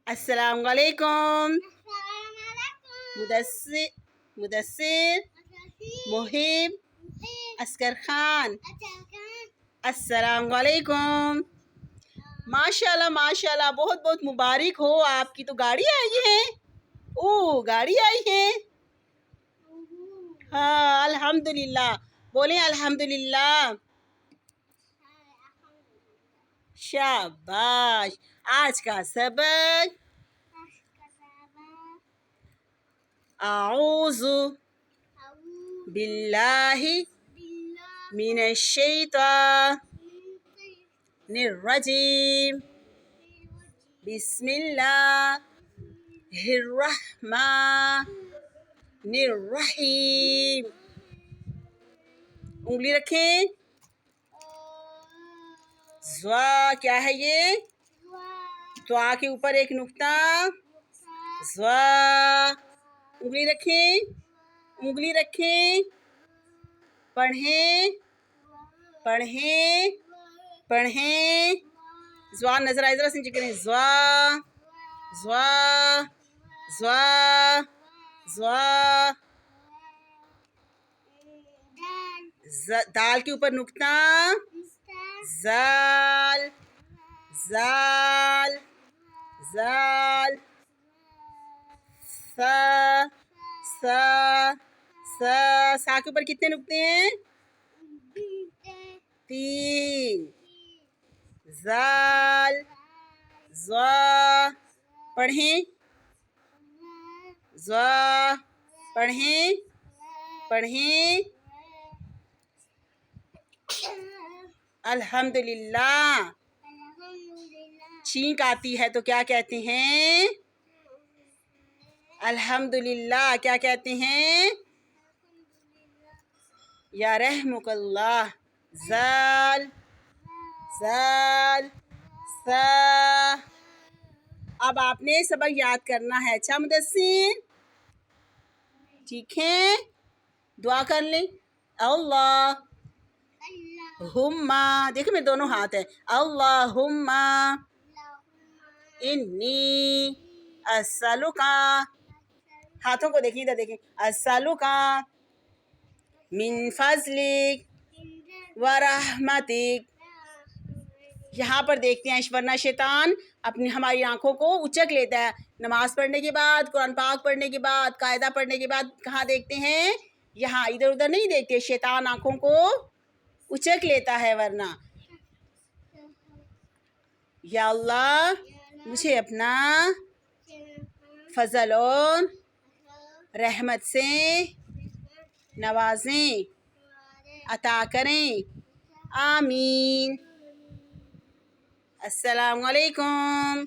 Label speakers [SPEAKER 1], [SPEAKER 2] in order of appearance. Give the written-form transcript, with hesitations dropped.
[SPEAKER 1] السلام علیکم مدثر محب عسکر خان السلام علیکم. ماشاء اللہ بہت بہت مبارک ہو. آپ کی تو گاڑی آئی ہے. گاڑی آئی ہے. ہاں الحمدللہ. بولیں الحمدللہ. شاباش. آج کا سبق اعوذ باللہ من الشیطان الرجیم بسم اللہ الرحمن الرحیم. انگلی رکھیں. زوا کیا ہے یہ؟ دعا کے اوپر ایک نقطہ. زوا. انگلی رکھیں. پڑھیں. زوا نظر آئے ذرا سنچے کریں. زوا. دال کے اوپر نقطہ. زال. سا کے اوپر کتنے نقطے ہیں؟ 3. زال. زوا. پڑھیں. الحمدللہ. چھینک آتی ہے تو کیا کہتے ہیں؟ الحمدللہ. کیا کہتے ہیں؟ یا رحمک اللہ. زال. سا. اب آپ نے سبق یاد کرنا ہے. اچھا مدثر ٹھیک ہے. دعا کر لیں. اللہ دیکھیں میرے دونوں ہاتھ ہیں. اللہم انی اسألک. ہاتھوں کو دیکھیں. ادھر دیکھیں. اسألک من فضلک ورحمتک. یہاں پر دیکھتے ہیں ورنہ شیطان ہماری آنکھوں کو اچک لیتا ہے. نماز پڑھنے کے بعد، قرآن پاک پڑھنے کے بعد، قاعدہ پڑھنے کے بعد کہاں دیکھتے ہیں؟ یہاں. ادھر ادھر نہیں دیکھتے. شیطان آنکھوں کو اچک لیتا ہے. ورنہ یا اللہ مجھے اپنا فضل اور رحمت سے نوازیں، عطا کریں. آمین. السلام علیکم.